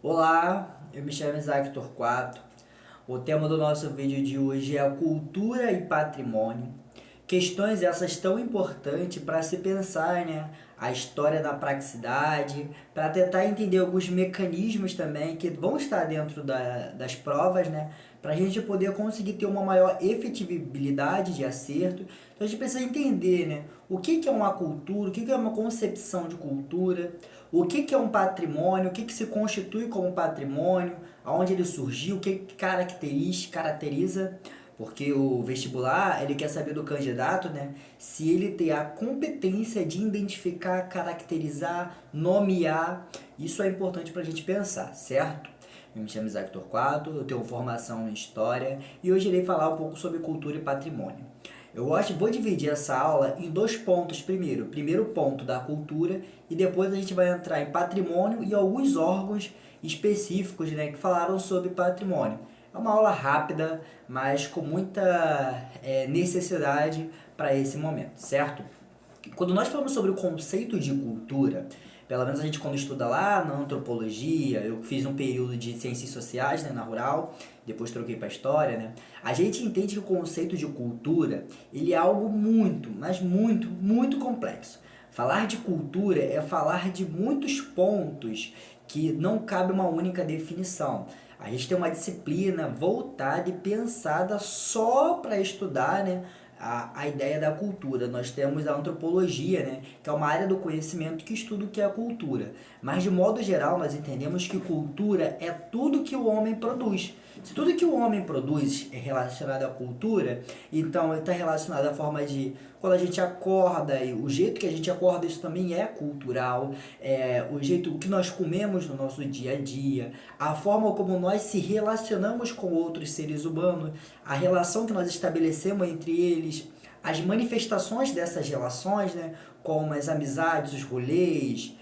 Olá, eu me chamo Isaac Torquato. O tema do nosso vídeo de hoje é a cultura e patrimônio. Questões essas tão importantes para se pensar, né? A história da praxicidade, para tentar entender alguns mecanismos também que vão estar dentro das provas, né? Para a gente poder conseguir ter uma maior efetibilidade de acerto. Então a gente precisa entender, né? O que é uma cultura, o que é uma concepção de cultura, o que é um patrimônio, o que se constitui como patrimônio, aonde ele surgiu, o que caracteriza, porque o vestibular, ele quer saber do candidato, né, se ele tem a competência de identificar, caracterizar, nomear. Isso é importante para a gente pensar, certo? Eu me chamo Isaac Torquato, eu tenho formação em História e hoje irei falar um pouco sobre cultura e patrimônio. Vou dividir essa aula em dois pontos primeiro. Primeiro ponto da cultura e depois a gente vai entrar em patrimônio e alguns órgãos específicos, né, que falaram sobre patrimônio. É uma aula rápida, mas com muita necessidade para esse momento, certo? Quando nós falamos sobre o conceito de cultura, pelo menos a gente quando estuda lá na antropologia, eu fiz um período de ciências sociais, né, na rural, depois troquei para história, né? A gente entende que o conceito de cultura, ele é algo muito, mas muito, muito complexo. Falar de cultura é falar de muitos pontos que não cabe uma única definição. A gente tem uma disciplina voltada e pensada só para estudar, né, a ideia da cultura. Nós temos a antropologia, né, que é uma área do conhecimento que estuda o que é a cultura. Mas, de modo geral, nós entendemos que cultura é tudo que o homem produz. Se tudo que o homem produz é relacionado à cultura, então está relacionado à forma de quando a gente acorda, e o jeito que a gente acorda, isso também é cultural, o jeito que nós comemos no nosso dia a dia, a forma como nós se relacionamos com outros seres humanos, a relação que nós estabelecemos entre eles, as manifestações dessas relações, né, como as amizades, os rolês,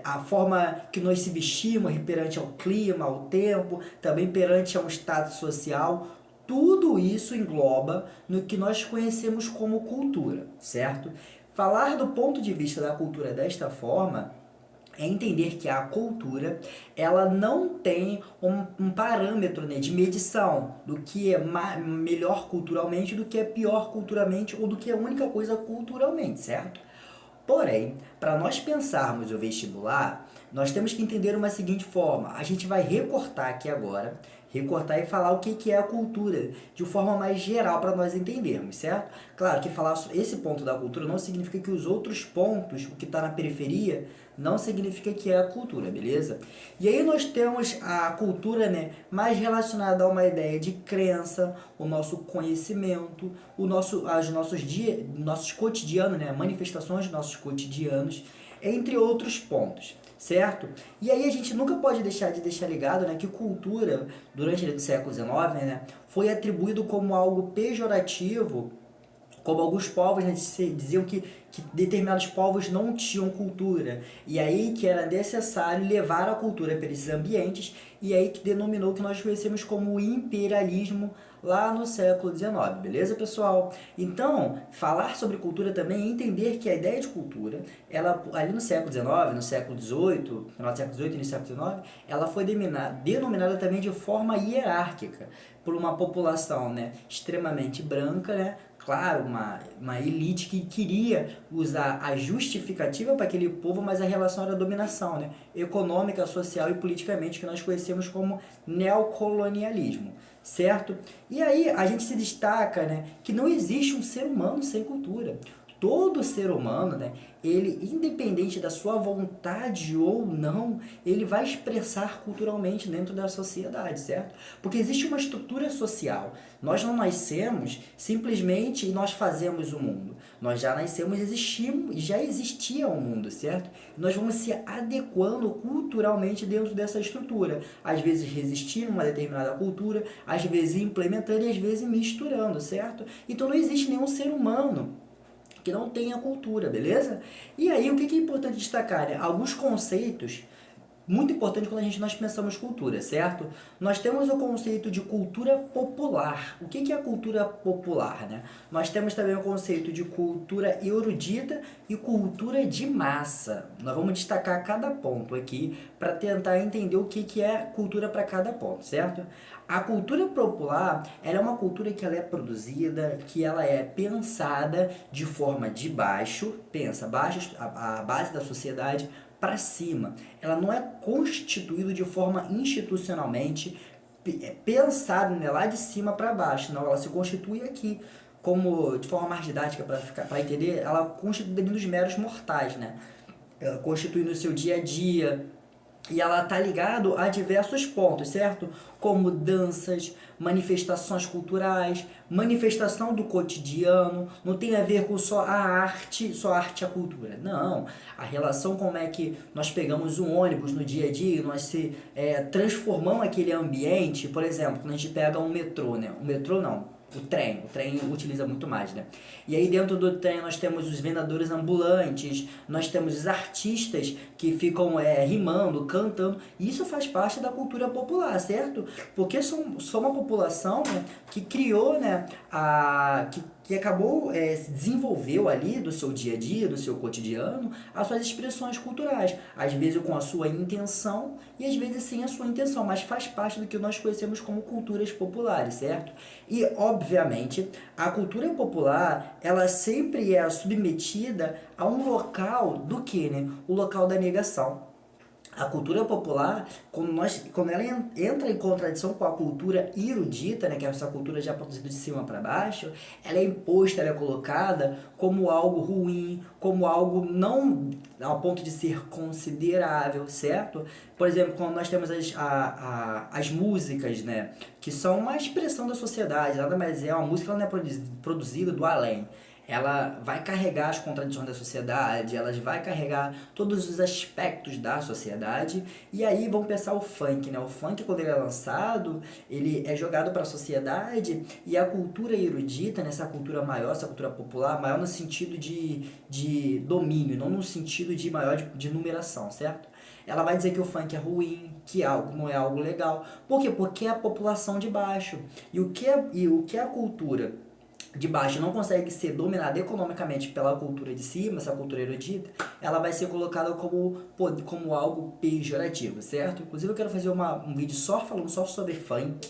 a forma que nós se vestimos perante ao clima, ao tempo, também perante ao status social, tudo isso engloba no que nós conhecemos como cultura, certo? Falar do ponto de vista da cultura desta forma é entender que a cultura ela não tem um parâmetro, né, de medição do que é melhor culturalmente, do que é pior culturalmente ou do que é a única coisa culturalmente, certo? Porém, para nós pensarmos o vestibular, nós temos que entender uma seguinte forma. A gente vai recortar aqui agora, recortar e falar o que é a cultura, de forma mais geral para nós entendermos, certo? Claro que falar esse ponto da cultura não significa que os outros pontos, o que está na periferia, não significa que é a cultura, beleza? E aí nós temos a cultura, né, mais relacionada a uma ideia de crença, o nosso conhecimento, nossos cotidianos, né, manifestações dos nossos cotidianos, entre outros pontos, certo? E aí a gente nunca pode deixar ligado, né, que cultura, durante o século XIX, né, foi atribuído como algo pejorativo, como alguns povos, né, diziam que determinados povos não tinham cultura, e aí que era necessário levar a cultura para esses ambientes, e aí que denominou o que nós conhecemos como imperialismo lá no século XIX, beleza, pessoal? Então, falar sobre cultura também é entender que a ideia de cultura, ela ali no século XIX, no século XVIII, final do século XVIII e no século XIX, ela foi denominada também de forma hierárquica, por uma população, né, extremamente branca, né, claro, uma elite que queria usar a justificativa para aquele povo, mas a relação era a dominação, né? Econômica, social e politicamente, que nós conhecemos como neocolonialismo, certo? E aí a gente se destaca, né, que não existe um ser humano sem cultura. Todo ser humano, né, ele, independente da sua vontade ou não, ele vai expressar culturalmente dentro da sociedade, certo? Porque existe uma estrutura social. Nós não nascemos simplesmente e nós fazemos o mundo. Nós já nascemos e existimos, já existia o mundo, certo? Nós vamos se adequando culturalmente dentro dessa estrutura. Às vezes resistindo a uma determinada cultura, às vezes implementando e às vezes misturando, certo? Então não existe nenhum ser humano que não tenha cultura, beleza? E aí, o que é importante destacar? Né? Alguns conceitos muito importante quando nós pensamos cultura, certo? Nós temos o conceito de cultura popular. O que é a cultura popular, né? Nós temos também o conceito de cultura erudita e cultura de massa. Nós vamos destacar cada ponto aqui para tentar entender o que é cultura para cada ponto, certo? A cultura popular, ela é uma cultura que ela é produzida, que ela é pensada de forma de baixo, baixo, a base da sociedade, para cima. Ela não é constituída de forma institucionalmente pensada, né, lá de cima para baixo. Não, ela se constitui aqui como de forma mais didática para entender, ela constitui dentro dos meros mortais, né? Ela constitui no seu dia a dia, e ela está ligado a diversos pontos, certo? Como danças, manifestações culturais, manifestação do cotidiano, não tem a ver com só a arte e a cultura. Não, a relação como é que nós pegamos um ônibus no dia a dia, nós transformamos aquele ambiente, por exemplo, quando a gente pega um metrô, né? O metrô não, o trem utiliza muito mais, né? E aí dentro do trem nós temos os vendedores ambulantes, nós temos os artistas que ficam rimando, cantando. Isso faz parte da cultura popular, certo? Porque são uma população, né, que criou, né, que acabou, se desenvolveu ali do seu dia a dia, do seu cotidiano, as suas expressões culturais. Às vezes com a sua intenção e às vezes sem a sua intenção, mas faz parte do que nós conhecemos como culturas populares, certo? E, obviamente, a cultura popular, ela sempre é submetida a um local do que, né? O local da negação. A cultura popular, quando ela entra em contradição com a cultura erudita, né, que é essa cultura já produzida de cima para baixo, ela é imposta, ela é colocada como algo ruim, como algo não ao ponto de ser considerável, certo? Por exemplo, quando nós temos as músicas, né, que são uma expressão da sociedade, nada mais é, uma música ela não é produzida do além. Ela vai carregar as contradições da sociedade, ela vai carregar todos os aspectos da sociedade. E aí vamos pensar o funk, né? O funk, quando ele é lançado, ele é jogado para a sociedade, e a cultura erudita, nessa cultura maior, essa cultura popular, maior no sentido de domínio, não no sentido de maior de numeração, certo? Ela vai dizer que o funk é ruim, que algo não é algo legal. Por quê? Porque é a população de baixo. E o que é a cultura de baixo não consegue ser dominada economicamente pela cultura de cima, essa cultura erudita, ela vai ser colocada como algo pejorativo, certo? Inclusive eu quero fazer um vídeo falando só sobre funk,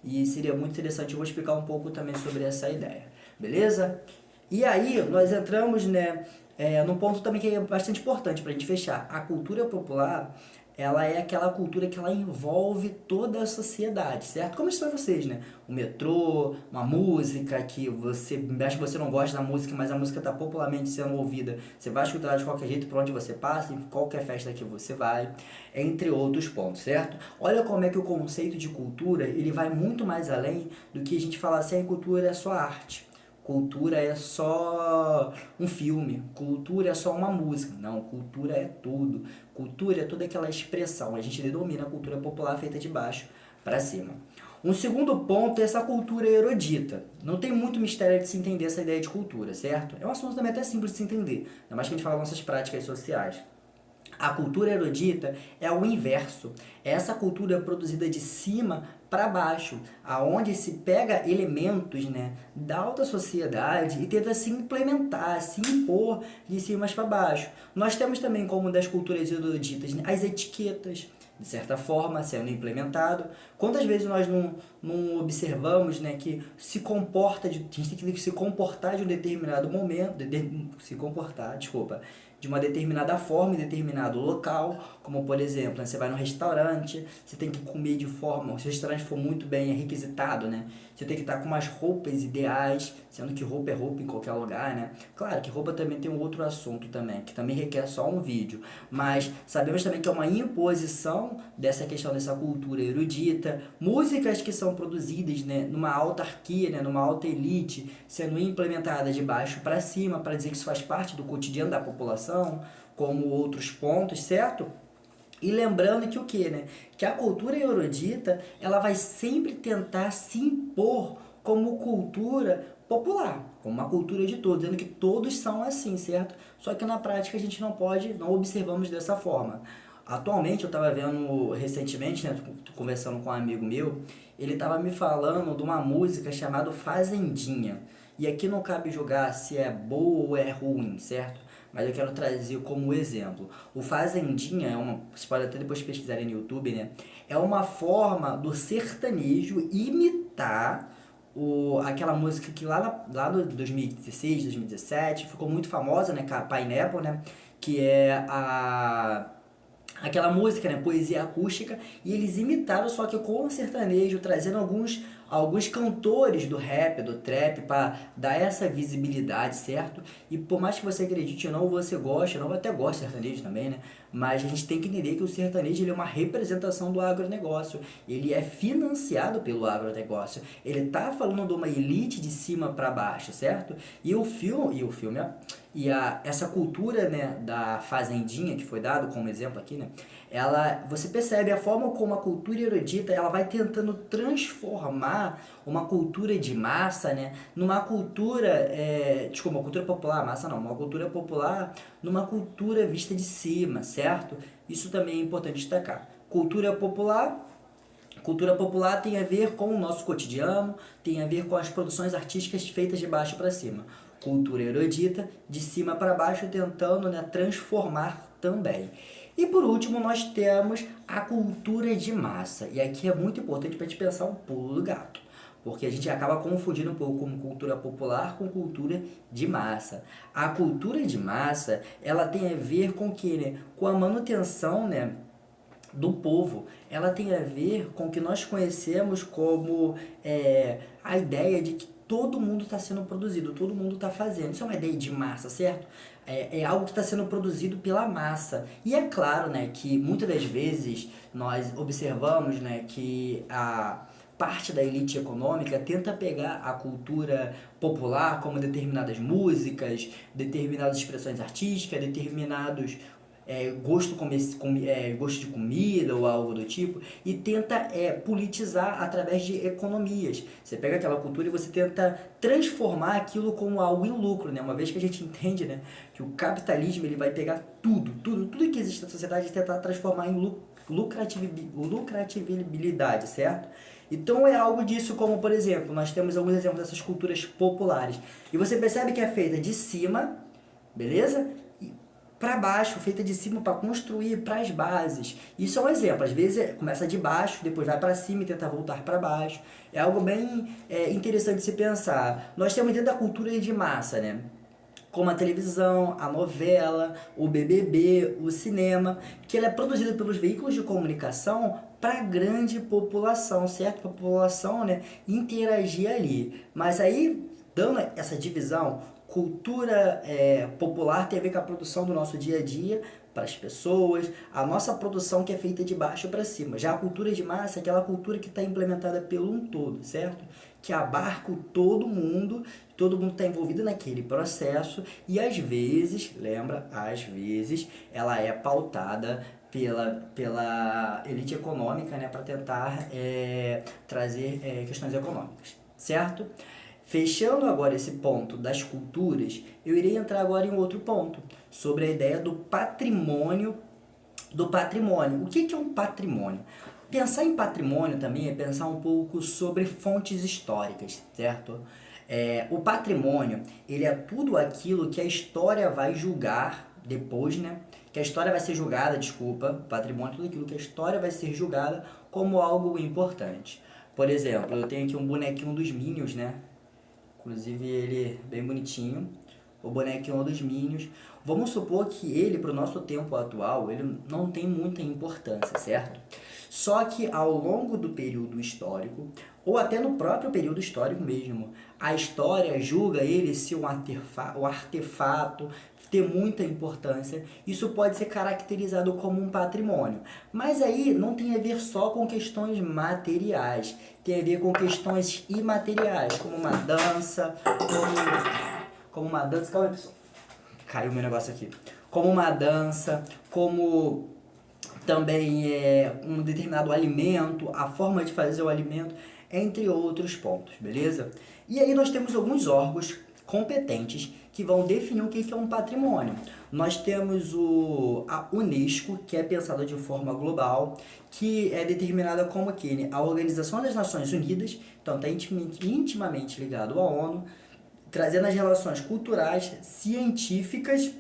e seria muito interessante, eu vou explicar um pouco também sobre essa ideia, beleza? E aí nós entramos, né, num ponto também que é bastante importante para a gente fechar. A cultura popular, ela é aquela cultura que ela envolve toda a sociedade, certo? Como isso para vocês, né? O metrô, uma música que acha que você não gosta da música, mas a música está popularmente sendo ouvida, você vai escutar de qualquer jeito por onde você passa, em qualquer festa que você vai, entre outros pontos, certo? Olha como é que o conceito de cultura, ele vai muito mais além do que a gente falar assim, a cultura é só arte. Cultura é só um filme, cultura é só uma música. Não, cultura é tudo. Cultura é toda aquela expressão. A gente denomina a cultura popular feita de baixo para cima. Um segundo ponto é essa cultura erudita. Não tem muito mistério de se entender essa ideia de cultura, certo? É um assunto também até simples de se entender, ainda mais que a gente fala das nossas práticas sociais. A cultura erudita é o inverso. É essa cultura produzida de cima para baixo, aonde se pega elementos, né, da alta sociedade e tenta se implementar, se impor de cima para baixo. Nós temos também, como das culturas eruditas, né, as etiquetas, de certa forma, sendo implementado. Quantas vezes nós não observamos, né, que a gente tem que se comportar de um determinado momento, de uma determinada forma em determinado local, como por exemplo, né, você vai no restaurante, você tem que comer de forma, se o restaurante for muito bem requisitado, né, você tem que estar com umas roupas ideais, sendo que roupa é roupa em qualquer lugar, né? Claro que roupa também tem um outro assunto também, que também requer só um vídeo, mas sabemos também que é uma imposição dessa questão dessa cultura erudita, músicas que são produzidas, né, numa autarquia, né, numa alta elite, sendo implementadas de baixo para cima, para dizer que isso faz parte do cotidiano da população, como outros pontos, certo? E lembrando que o que, né? Que a cultura erudita, ela vai sempre tentar se impor como cultura popular, como uma cultura de todos, dizendo que todos são assim, certo? Só que na prática a gente não observamos dessa forma. Atualmente eu estava vendo recentemente, né, tô conversando com um amigo meu, ele estava me falando de uma música chamada Fazendinha. E aqui não cabe julgar se é boa ou é ruim, certo? Mas eu quero trazer como exemplo. O Fazendinha é uma, você pode até depois pesquisar aí no YouTube, né? É uma forma do sertanejo imitar aquela música que lá no 2016, 2017 ficou muito famosa, né? Com a Pineapple, né? Que é aquela música, né, poesia acústica, e eles imitaram só que com o sertanejo, trazendo alguns cantores do rap, do trap, para dar essa visibilidade, certo? E por mais que você acredite ou não, você gosta, não até gosta de sertanejo também, né? Mas a gente tem que entender que o sertanejo ele é uma representação do agronegócio, ele é financiado pelo agronegócio, ele tá falando de uma elite de cima para baixo, certo? E o filme, ó, essa cultura, né, da fazendinha que foi dado como exemplo aqui, né, você percebe a forma como a cultura erudita ela vai tentando transformar uma cultura de massa, né, numa cultura, desculpa, uma cultura popular, massa não, uma cultura popular numa cultura vista de cima, certo? Isso também é importante destacar. Cultura popular tem a ver com o nosso cotidiano, tem a ver com as produções artísticas feitas de baixo para cima. Cultura erudita, de cima para baixo, tentando, né, transformar também. E por último, nós temos a cultura de massa. E aqui é muito importante para a gente pensar um pulo do gato. Porque a gente acaba confundindo um pouco com cultura popular com cultura de massa. A cultura de massa, ela tem a ver com o que, né? Com a manutenção, né, do povo, ela tem a ver com o que nós conhecemos como a ideia de que todo mundo está sendo produzido, todo mundo está fazendo. Isso é uma ideia de massa, certo? É algo que está sendo produzido pela massa. E é claro, né, que muitas das vezes nós observamos, né, que a parte da elite econômica tenta pegar a cultura popular como determinadas músicas, determinadas expressões artísticas, determinados gosto de comida ou algo do tipo, e tenta politizar através de economias. Você pega aquela cultura e você tenta transformar aquilo como algo em lucro, né? Uma vez que a gente entende, né, que o capitalismo ele vai pegar tudo que existe na sociedade e tentar transformar em lucratividade, certo? Então é algo disso como, por exemplo, nós temos alguns exemplos dessas culturas populares. E você percebe que é feita de cima, beleza? Para baixo, feita de cima para construir para as bases. Isso é um exemplo. Às vezes começa de baixo, depois vai para cima e tenta voltar para baixo. É algo bem interessante de se pensar. Nós temos dentro da cultura de massa, né? Como a televisão, a novela, o BBB, o cinema, que ela é produzida pelos veículos de comunicação para a grande população, certo? Para a população, né, interagir ali. Mas aí, dando essa divisão, cultura popular tem a ver com a produção do nosso dia a dia para as pessoas, a nossa produção que é feita de baixo para cima. Já a cultura de massa é aquela cultura que está implementada pelo um todo, certo? Que abarca todo mundo está envolvido naquele processo e às vezes, lembra, às vezes ela é pautada pela elite econômica, né, para tentar trazer questões econômicas, certo? Fechando agora esse ponto das culturas, eu irei entrar agora em outro ponto, sobre a ideia do patrimônio. O que é um patrimônio? Pensar em patrimônio também é pensar um pouco sobre fontes históricas, certo? O patrimônio, ele é tudo aquilo que a história vai julgar depois, né? Que a história vai ser julgada, desculpa, patrimônio é tudo aquilo que a história vai ser julgada como algo importante. Por exemplo, eu tenho aqui um bonequinho dos Minions, né? Inclusive ele bem bonitinho, o bonequinho dos Minions. Vamos supor que ele, para o nosso tempo atual, ele não tem muita importância, certo? Só que ao longo do período histórico, ou até no próprio período histórico mesmo, a história julga ele ser um artefato, ter muita importância. Isso pode ser caracterizado como um patrimônio. Mas aí não tem a ver só com questões materiais, tem a ver com questões imateriais, como uma dança, calma aí, pessoal, caiu meu negócio aqui, como uma dança, como também um determinado alimento, a forma de fazer o alimento, entre outros pontos, beleza? E aí nós temos alguns órgãos competentes que vão definir o que é um patrimônio. Nós temos a Unesco, que é pensada de forma global, que é determinada como que, né, a Organização das Nações Unidas, então está intimamente ligado à ONU, trazendo as relações culturais, científicas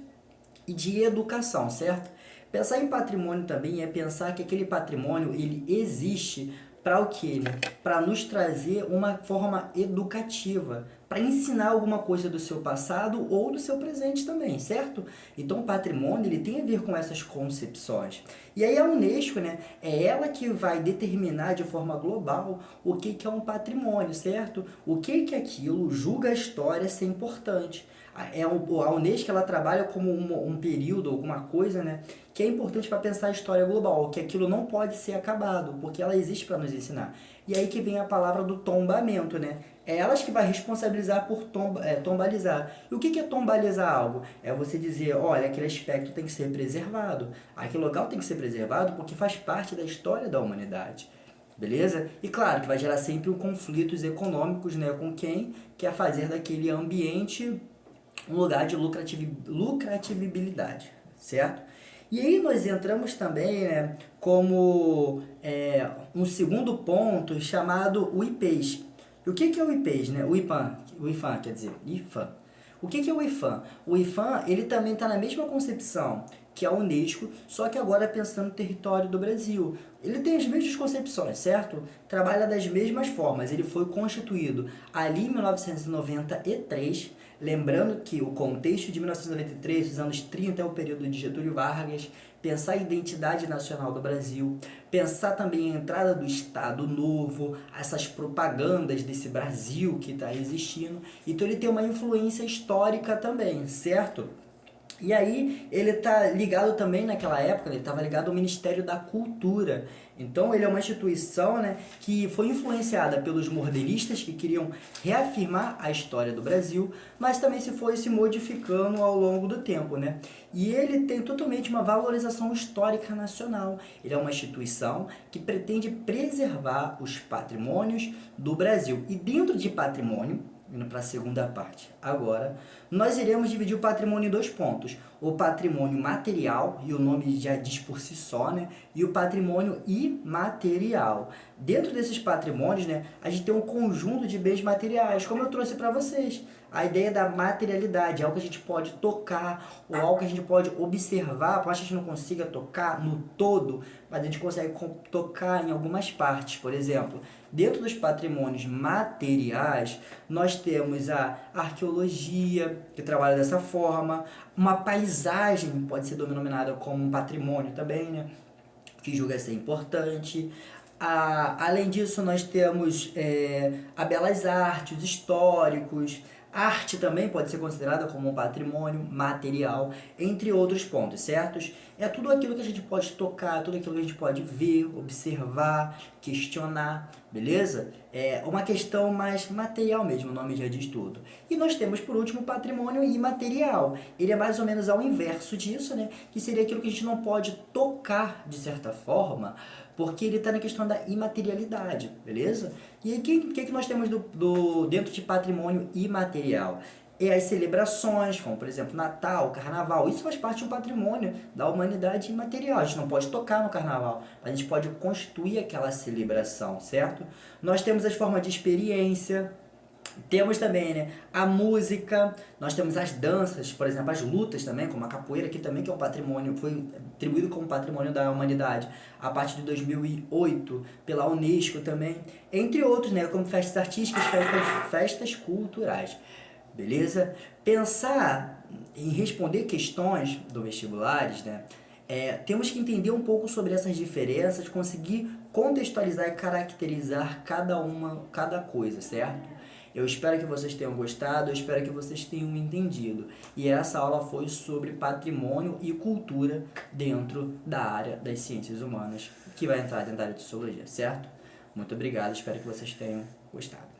e de educação, certo? Pensar em patrimônio também é pensar que aquele patrimônio ele existe para o quê? Né? Para nos trazer uma forma educativa, para ensinar alguma coisa do seu passado ou do seu presente também, certo? Então o patrimônio ele tem a ver com essas concepções. E aí a Unesco, né, é ela que vai determinar de forma global o que é um patrimônio, certo? O que aquilo julga a história ser importante. A Unesco ela trabalha como um período, alguma coisa, né, que é importante para pensar a história global, que aquilo não pode ser acabado, porque ela existe para nos ensinar. E aí que vem a palavra do tombamento, né? É elas que vai responsabilizar por tombalizar. E o que é tombalizar algo? É você dizer, olha, aquele aspecto tem que ser preservado. Aquele local tem que ser preservado porque faz parte da história da humanidade. Beleza? E claro que vai gerar sempre conflitos econômicos, né, com quem quer fazer daquele ambiente um lugar de lucratividade, certo? E aí nós entramos também, né, como um segundo ponto chamado o IPES. E o que é o IPES, né? O IFAM, quer dizer, IFAM. O que é o IFAM? O IFAM, ele também está na mesma concepção que a Unesco, só que agora pensando no território do Brasil. Ele tem as mesmas concepções, certo? Trabalha das mesmas formas. Ele foi constituído ali em 1993, lembrando que o contexto de 1993, os anos 30 é o período de Getúlio Vargas, pensar a identidade nacional do Brasil, pensar também a entrada do Estado Novo, essas propagandas desse Brasil que está existindo. Então ele tem uma influência histórica também, certo? E aí ele está ligado também naquela época, ele estava ligado ao Ministério da Cultura. Então ele é uma instituição, né, que foi influenciada pelos modernistas que queriam reafirmar a história do Brasil, mas também se modificando ao longo do tempo, né? E ele tem totalmente uma valorização histórica nacional. Ele é uma instituição que pretende preservar os patrimônios do Brasil. E dentro de patrimônio, indo para a segunda parte. Agora, nós iremos dividir o patrimônio em dois pontos. O patrimônio material, e o nome já diz por si só, né? E o patrimônio imaterial. Dentro desses patrimônios, né, a gente tem um conjunto de bens materiais, como eu trouxe para vocês. A ideia da materialidade, algo que a gente pode tocar, ou algo que a gente pode observar, por mais que a gente não consiga tocar no todo, mas a gente consegue tocar em algumas partes. Por exemplo, dentro dos patrimônios materiais, nós temos a arqueologia, que trabalha dessa forma, uma paisagem pode ser denominada como um patrimônio também, né, que julga ser importante. Além disso, nós temos a belas artes, os históricos, arte também pode ser considerada como um patrimônio material, entre outros pontos, certos? É tudo aquilo que a gente pode tocar, tudo aquilo que a gente pode ver, observar, questionar, beleza? É uma questão mais material mesmo, o nome já diz tudo. E nós temos, por último, o patrimônio imaterial. Ele é mais ou menos ao inverso disso, né? Que seria aquilo que a gente não pode tocar, de certa forma, porque ele está na questão da imaterialidade, beleza? E aí, o que nós temos dentro de patrimônio imaterial? É as celebrações, como por exemplo Natal, Carnaval. Isso faz parte de um patrimônio da humanidade imaterial. A gente não pode tocar no Carnaval, mas a gente pode constituir aquela celebração, certo? Nós temos as formas de experiência. Temos também, né, a música, nós temos as danças, por exemplo, as lutas também, como a capoeira, que também que é um patrimônio, foi atribuído como patrimônio da humanidade a partir de 2008 pela Unesco também, entre outros, né, como festas artísticas, festas culturais, beleza? Pensar em responder questões do vestibulares, né, temos que entender um pouco sobre essas diferenças, conseguir contextualizar e caracterizar cada coisa, certo? Eu espero que vocês tenham gostado, eu espero que vocês tenham entendido. E essa aula foi sobre patrimônio e cultura dentro da área das ciências humanas, que vai entrar dentro da área de sociologia, certo? Muito obrigado, espero que vocês tenham gostado.